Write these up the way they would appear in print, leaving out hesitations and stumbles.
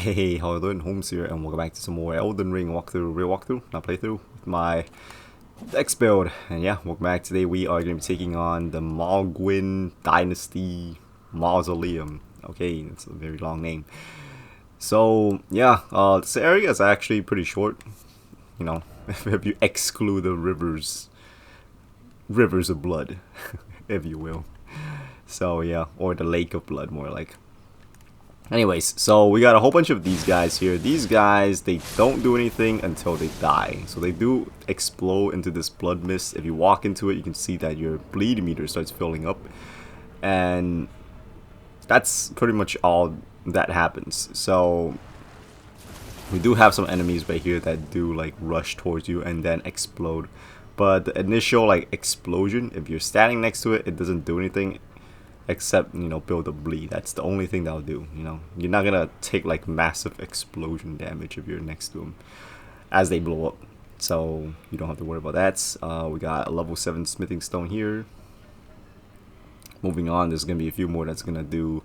Hey, how you doing? Holmes here, and welcome back to some more Elden Ring walkthrough, not playthrough, with my Dex Build. And yeah, welcome back. Today we are going to be taking on the Mohgwyn Dynasty Mausoleum. Okay, that's a very long name. So yeah, this area is actually pretty short. You know, if you exclude the rivers of blood, if you will. So yeah, or the lake of blood, more like. Anyways, so we got a whole bunch of these guys here. These guys, they don't do anything until they die. So they do explode into this blood mist. If you walk into it, you can see that your bleed meter starts filling up. And that's pretty much all that happens. So we do have some enemies right here that do like rush towards you and then explode. But the initial like explosion, if you're standing next to it, it doesn't do anything. Except, you know, build a bleed. That's the only thing that'll do, you know. You're not gonna take like massive explosion damage if you're next to them as they blow up. So you don't have to worry about that. We got a level 7 smithing stone here. Moving on, there's gonna be a few more that's gonna do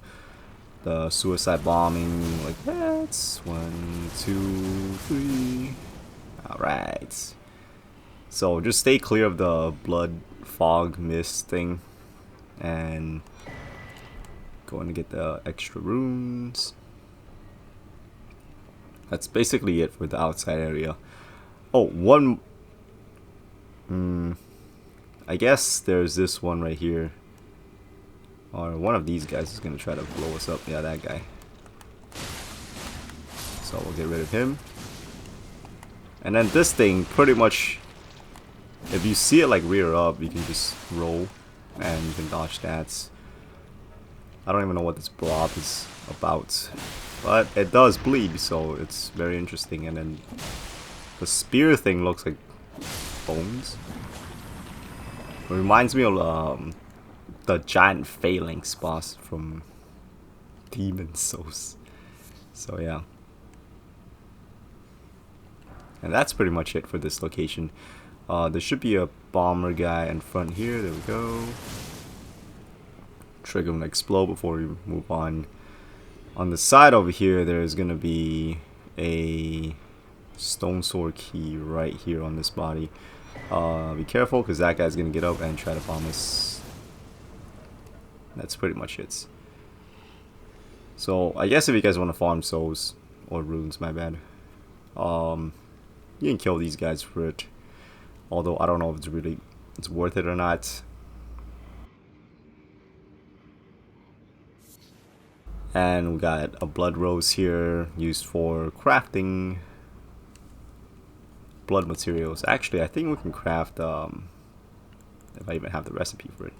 the suicide bombing like that. 1, 2, 3. Alright. So just stay clear of the blood fog mist thing. And going to get the extra runes. That's basically it for the outside area. Oh, one. I guess there's this one right here. Or one of these guys is going to try to blow us up. Yeah, that guy. So we'll get rid of him. And then this thing, pretty much, if you see it like rear up, you can just roll. And you can dodge that. I don't even know what this blob is about. But it does bleed, so it's very interesting. And then the spear thing looks like bones. It reminds me of the giant phalanx boss from Demon Souls. So yeah. And that's pretty much it for this location. There should be a bomber guy in front here. There we go. Trigger him to explode before we move on. On the side over here, there's gonna be a Stonesword Key right here on this body. Be careful, because that guy's gonna get up and try to bomb us. That's pretty much it. So I guess if you guys want to farm souls or runes, my bad. You can kill these guys for it. Although I don't know if it's worth it or not. And we got a blood rose here used for crafting blood materials. Actually, I think we can craft if I even have the recipe for it.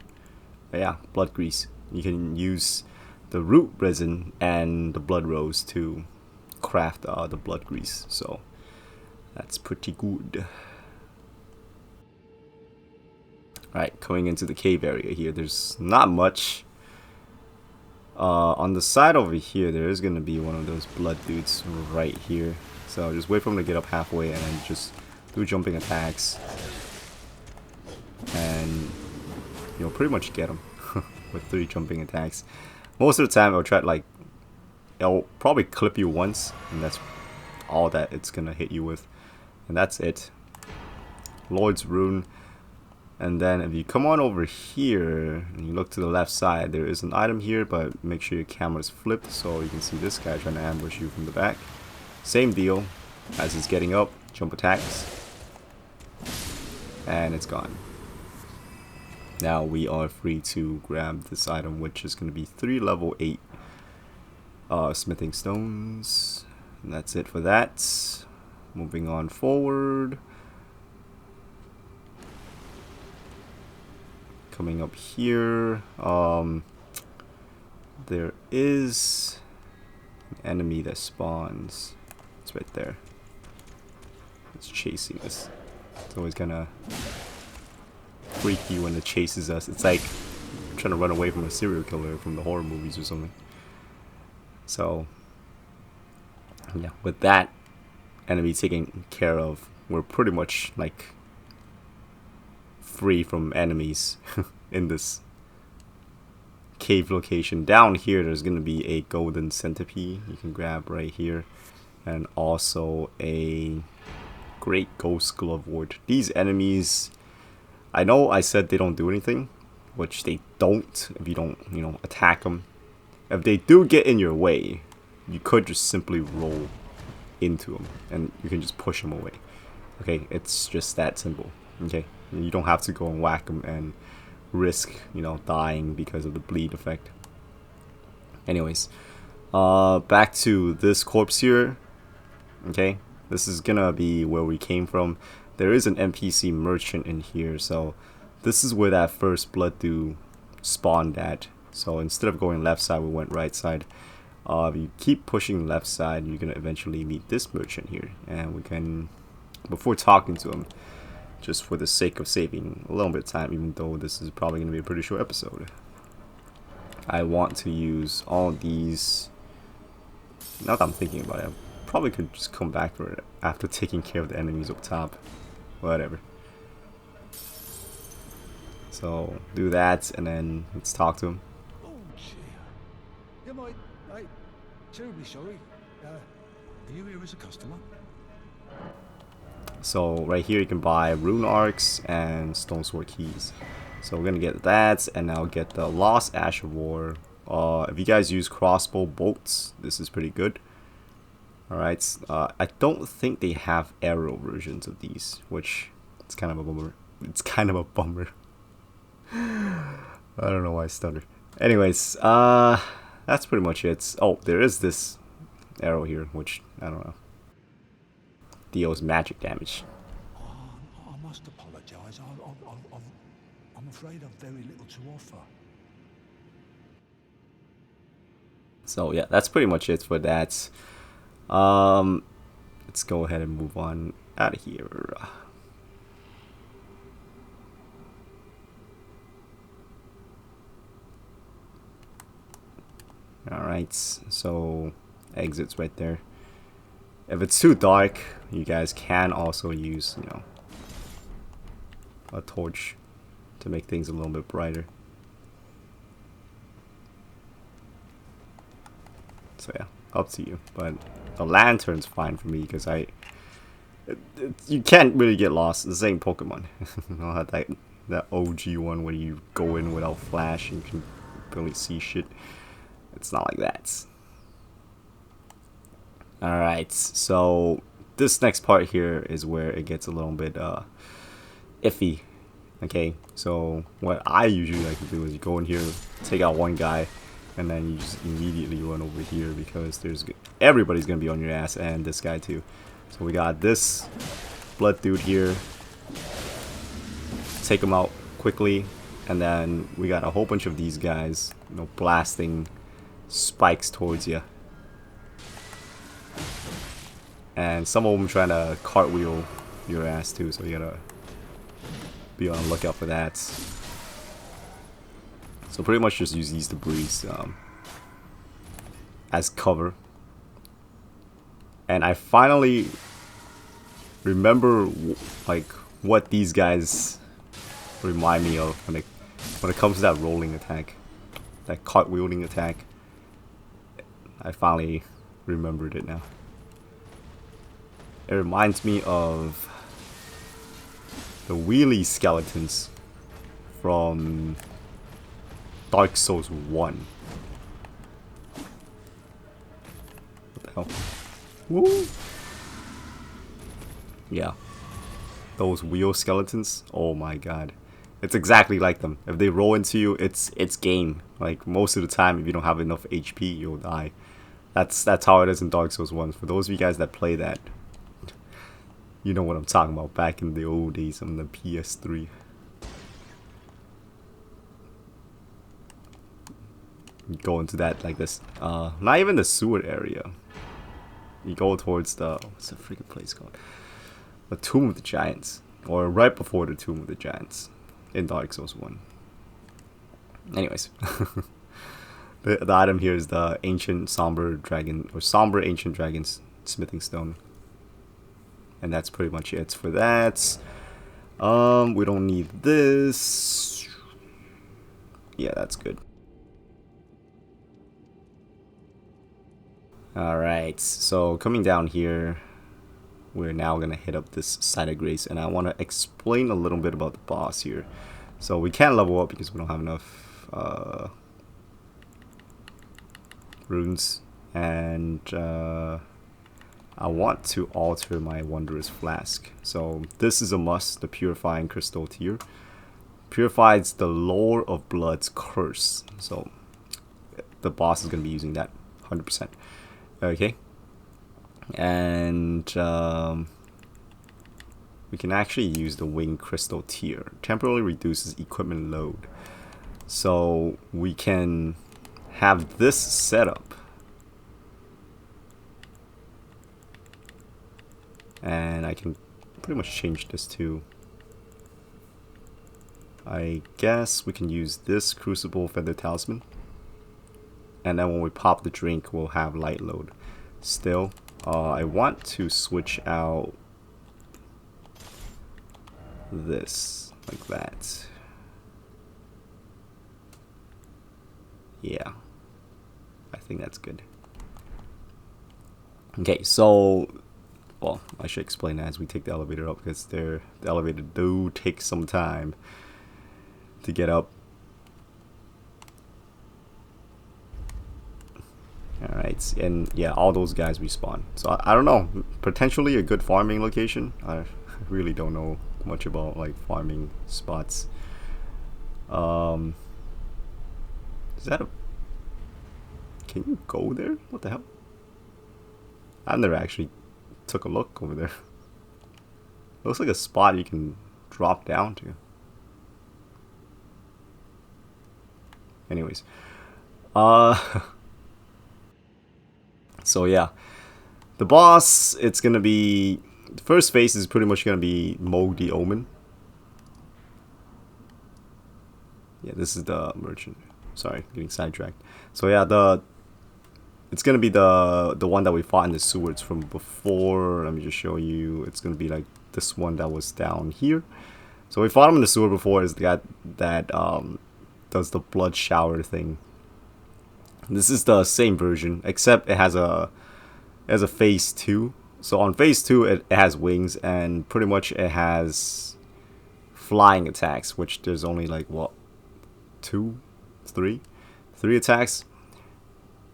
But yeah, blood grease. You can use the root resin and the blood rose to craft the blood grease. So that's pretty good. Alright, coming into the cave area here, there's not much. On the side over here, there is going to be one of those blood dudes right here. So just wait for him to get up halfway and then just do jumping attacks. And you'll pretty much get him with 3 jumping attacks. Most of the time, it'll probably clip you once, and that's all that it's going to hit you with. And that's it. Lord's Rune. And then if you come on over here and you look to the left side, there is an item here, but make sure your camera is flipped so you can see this guy trying to ambush you from the back. Same deal. As he's getting up, jump attacks. And it's gone. Now we are free to grab this item, which is going to be 3 level 8 smithing stones. And that's it for that. Moving on forward. Coming up here, there is an enemy that spawns. It's right there. It's chasing us. It's always kind of freaky when it chases us. It's like trying to run away from a serial killer from the horror movies or something. So, yeah, with that enemy taken care of, we're pretty much like free from enemies in this cave location. Down here, there's going to be a golden centipede you can grab right here. And also a great ghost Glovewort. These enemies, I know I said they don't do anything, which they don't if you don't, you know, attack them. If they do get in your way, you could just simply roll into them and you can just push them away. Okay, it's just that simple. Okay, you don't have to go and whack them and risk, you know, dying because of the bleed effect. Anyways, back to this corpse here. Okay, this is gonna be where we came from. There is an NPC merchant in here, so this is where that first blood dew spawned at. So instead of going left side, we went right side. If you keep pushing left side, you're gonna eventually meet this merchant here, and we can, before talking to him, just for the sake of saving a little bit of time, even though this is probably gonna be a pretty short episode, I want to use all these. Now that I'm thinking about it, I probably could just come back for it after taking care of the enemies up top. Whatever. So do that, and then let's talk to him. Oh, dear. I'm terribly sorry. Are you here as a customer? So right here you can buy Rune Arcs and Stonesword Keys. So we're gonna get that, and now get the Lost Ash of War. If you guys use crossbow bolts, this is pretty good. Alright, I don't think they have arrow versions of these, which it's kind of a bummer. It's kind of a bummer. I don't know why I stuttered. Anyways, that's pretty much it. Oh, there is this arrow here, which, I don't know, deals magic damage. I must apologise. I'm afraid I've very little to offer. So yeah, that's pretty much it for that. Let's go ahead and move on out of here. Alright, so exits right there. If it's too dark, you guys can also use, you know, a torch to make things a little bit brighter. So yeah, up to you. But the lantern's fine for me because you can't really get lost. It's the same Pokemon. You know, that OG one where you go in without flash and you can barely see shit. It's not like that. Alright, so this next part here is where it gets a little bit iffy. Okay, so what I usually like to do is you go in here, take out one guy, and then you just immediately run over here because everybody's gonna be on your ass, and this guy too. So we got this blood dude here. Take him out quickly, and then we got a whole bunch of these guys, you know, blasting spikes towards you, and some of them trying to cartwheel your ass too. So you gotta be on the lookout for that. So pretty much just use these debris as cover. And I finally remember like what these guys remind me of when it comes to that rolling attack, that cartwheeling attack. I finally remembered it now. It reminds me of the wheelie skeletons from Dark Souls 1. What the hell? Woo! Yeah. Those wheel skeletons, oh my god. It's exactly like them. If they roll into you, it's game. Like most of the time, if you don't have enough HP, you'll die. That's how it is in Dark Souls 1. For those of you guys that play that, you know what I'm talking about back in the old days on the PS3. You go into that like this. Not even the sewer area. You go towards the, what's the freaking place called? The Tomb of the Giants. Or right before the Tomb of the Giants in Dark Souls 1. Anyways. The item here is the ancient somber dragon, or somber ancient dragon's smithing stone. And that's pretty much it for that. We don't need this. Yeah, that's good. Alright, so coming down here, we're now gonna hit up this site of grace, and I want to explain a little bit about the boss here. So we can't level up because we don't have enough runes, and I want to alter my wondrous flask. So this is a must, the purifying crystal tier. Purifies the lore of blood's curse. So the boss is gonna be using that 100%. Okay, and we can actually use the wing crystal tier. Temporarily reduces equipment load. So we can have this setup, and I can pretty much change this to, I guess we can use this crucible feather talisman, and then when we pop the drink we'll have light load. Still, I want to switch out this like that. Yeah, I think that's good. Okay, so, well, I should explain that as we take the elevator up, because the elevator do take some time to get up. Alright, and yeah, all those guys respawn. So I don't know, potentially a good farming location. I really don't know much about like farming spots. Is that a... Can you go there? What the hell? I've never actually took a look over there. Looks like a spot you can drop down to. Anyways. So yeah. The boss, it's gonna be... The first phase is pretty much gonna be Mohg the Omen. Yeah, this is the merchant. Sorry, getting sidetracked. So yeah, it's gonna be the one that we fought in the sewers from before. Let me just show you. It's gonna be like this one that was down here. So we fought him in the sewer before. Is the guy that does the blood shower thing. This is the same version, except it has a phase 2. So on phase 2 it has wings, and pretty much it has flying attacks, which there's only like what, 2, 3 attacks.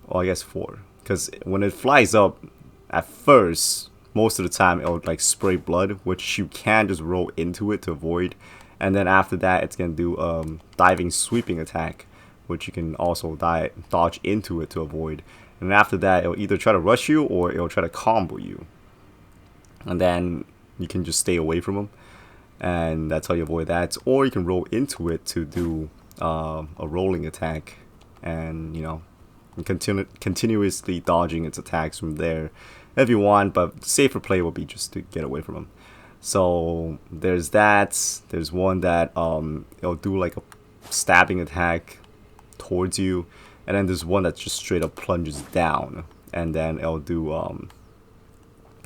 Well, I guess 4, because when it flies up, at first most of the time it'll like spray blood, which you can just roll into it to avoid, and then after that it's gonna do diving sweeping attack, which you can also dodge into it to avoid, and after that it'll either try to rush you or it'll try to combo you, and then you can just stay away from them, and that's how you avoid that. Or you can roll into it to do a rolling attack, and you know, continuously dodging its attacks from there if you want, but safer play will be just to get away from them. So there's that. There's one that it'll do like a stabbing attack towards you, and then there's one that just straight up plunges down, and then it'll do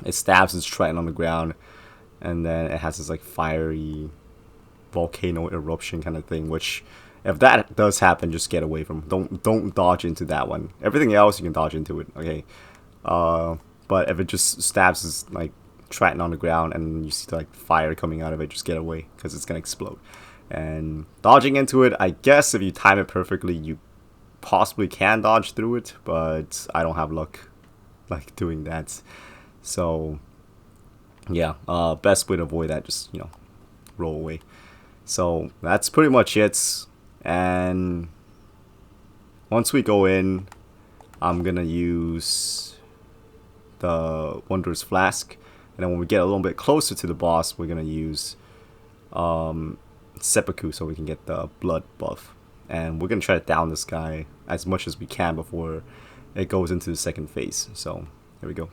it stabs its trident on the ground, and then it has this like fiery volcano eruption kind of thing, which if that does happen, just get away from. Don't dodge into that one. Everything else you can dodge into it, okay? But if it just stabs its like trident on the ground and you see like fire coming out of it, just get away, because it's gonna explode. And dodging into it, I guess if you time it perfectly, you possibly can dodge through it, but I don't have luck like doing that. So yeah, best way to avoid that, just, you know, roll away. So that's pretty much it. And once we go in, I'm gonna use the Wondrous Flask, and then when we get a little bit closer to the boss, we're gonna use Seppuku, so we can get the blood buff, and we're gonna try to down this guy as much as we can before it goes into the second phase. So here we go.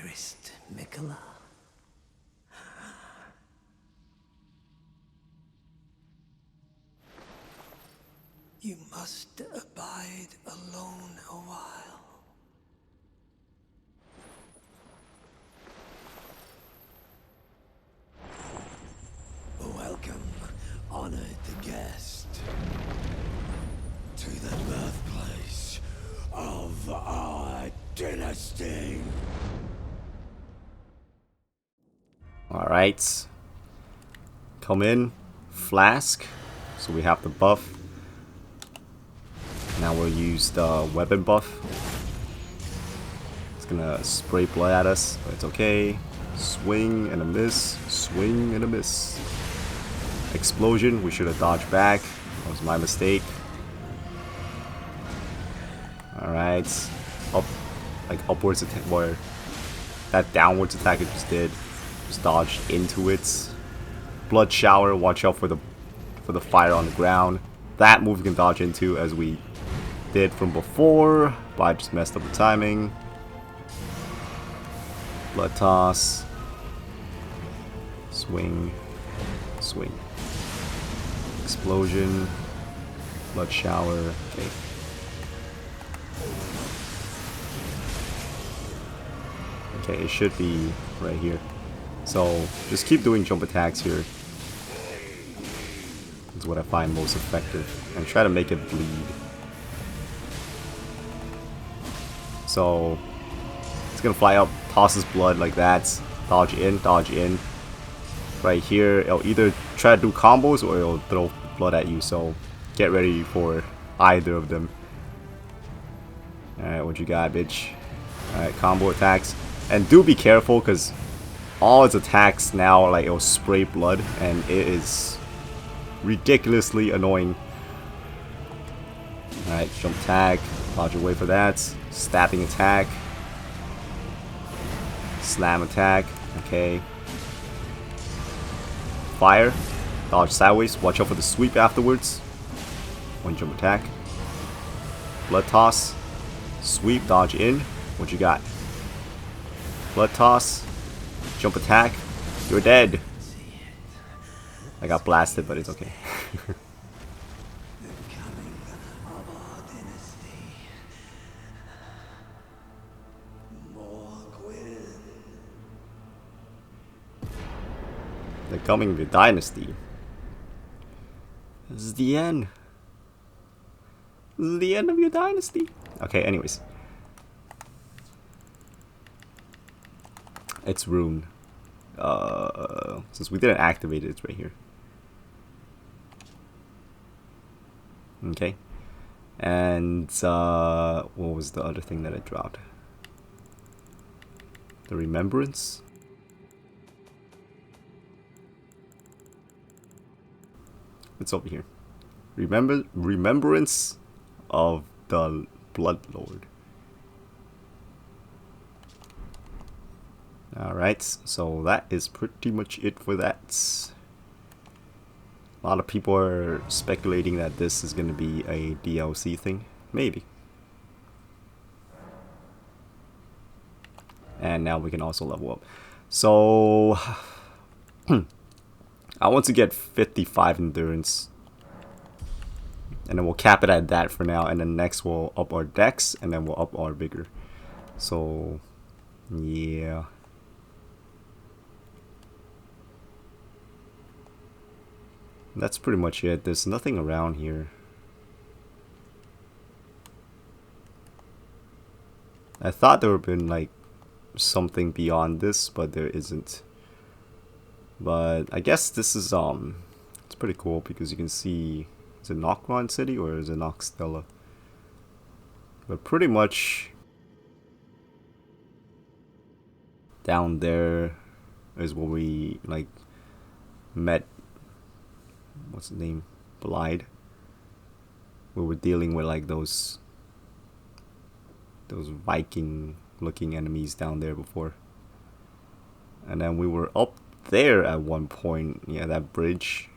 dearest Mikola. You must abide alone a while. Welcome, honored guest, to the birthplace of our dynasty. Alright. Come in. Flask. So we have the buff. Now we'll use the weapon buff. It's gonna spray blood at us, but it's okay. Swing and a miss. Swing and a miss. Explosion. We should have dodged back. That was my mistake. Alright. Up. Like upwards attack. Where that downwards attack it just did. Just dodged into it. Blood shower. Watch out for the fire on the ground. That move we can dodge into as we did from before, but I just messed up the timing. Blood toss. Swing. Swing. Explosion. Blood shower. Okay. Okay, it should be right here. So just keep doing jump attacks here. That's what I find most effective. And try to make it bleed. So it's gonna fly up, tosses blood like that. Dodge in, dodge in. Right here, it'll either try to do combos or it'll throw blood at you. So get ready for either of them. Alright, what you got, bitch? Alright, combo attacks. And do be careful because all its attacks now, like, it'll spray blood and it is ridiculously annoying. Alright, jump attack, dodge away for that. Stabbing attack. Slam attack. Okay. Fire. Dodge sideways. Watch out for the sweep afterwards. One jump attack. Blood toss. Sweep, dodge in. What you got? Blood toss. Jump attack. You're dead. I got blasted, but it's okay. They're coming to Dynasty. This is the end. This is the end of your dynasty. Okay, anyways. It's Rune. Since we didn't activate it, it's right here. Okay. And what was the other thing that I dropped? The Remembrance? It's over here. Remembrance of the Blood Lord. Alright, so that is pretty much it for that. A lot of people are speculating that this is going to be a DLC thing. Maybe. And now we can also level up. So I want to get 55 endurance. And then we'll cap it at that for now. And then next we'll up our dex. And then we'll up our vigor. So, yeah. That's pretty much it. There's nothing around here. I thought there would have been like something beyond this, but there isn't. But I guess this is it's pretty cool because you can see, is it Nocron City or is it Noxtella? But pretty much down there is where we like met, what's the name, Blide, where we're dealing with like those Viking looking enemies down there before. And then we were up there at one point, yeah, that bridge.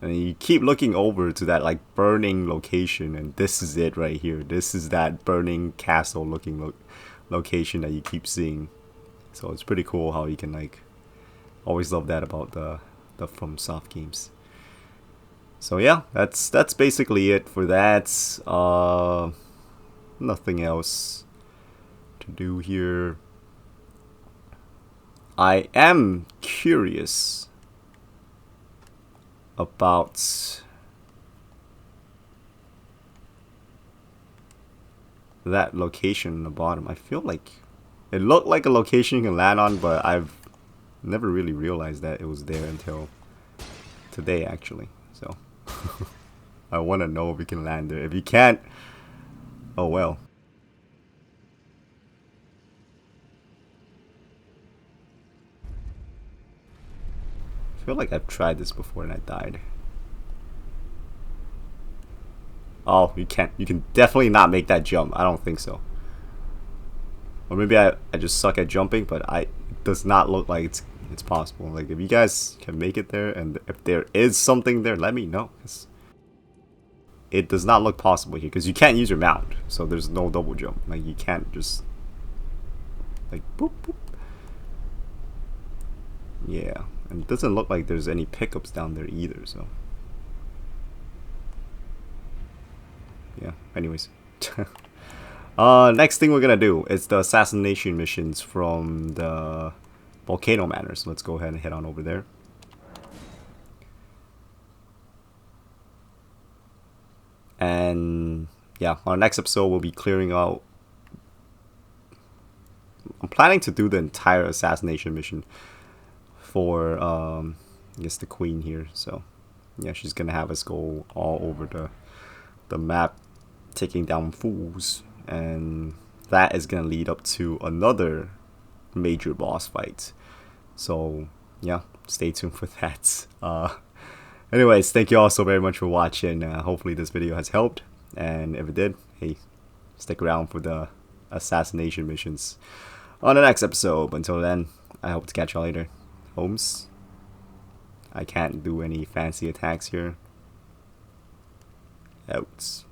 And you keep looking over to that like burning location, and this is it right here. This is that burning castle looking location that you keep seeing. So it's pretty cool how you can like always love that about the FromSoft games. So yeah, that's basically it for that. Nothing else to do here. I am curious about that location in the bottom. I feel like it looked like a location you can land on, but I've never really realized that it was there until today actually. So I want to know if we can land there. If you can't, oh well. I feel like I've tried this before and I died. Oh, you can't. You can definitely not make that jump. I don't think so. Or maybe I just suck at jumping, but it does not look like it's possible. Like, if you guys can make it there, and if there is something there, let me know. It does not look possible here, because you can't use your mount. So there's no double jump. Like, you can't just... like, boop, boop. Yeah. And it doesn't look like there's any pickups down there either, so... yeah, anyways. Next thing we're gonna do is the assassination missions from the Volcano Manor. So let's go ahead and head on over there. And yeah, our next episode will be clearing out... I'm planning to do the entire assassination mission for I guess the queen here. So yeah, she's gonna have us go all over the map, taking down fools, and that is gonna lead up to another major boss fight. So yeah, stay tuned for that. Anyways, thank you all so very much for watching. Hopefully this video has helped, and if it did, hey, stick around for the assassination missions on the next episode. Until then, I hope to catch y'all later. Holmes, I can't do any fancy attacks here. Out.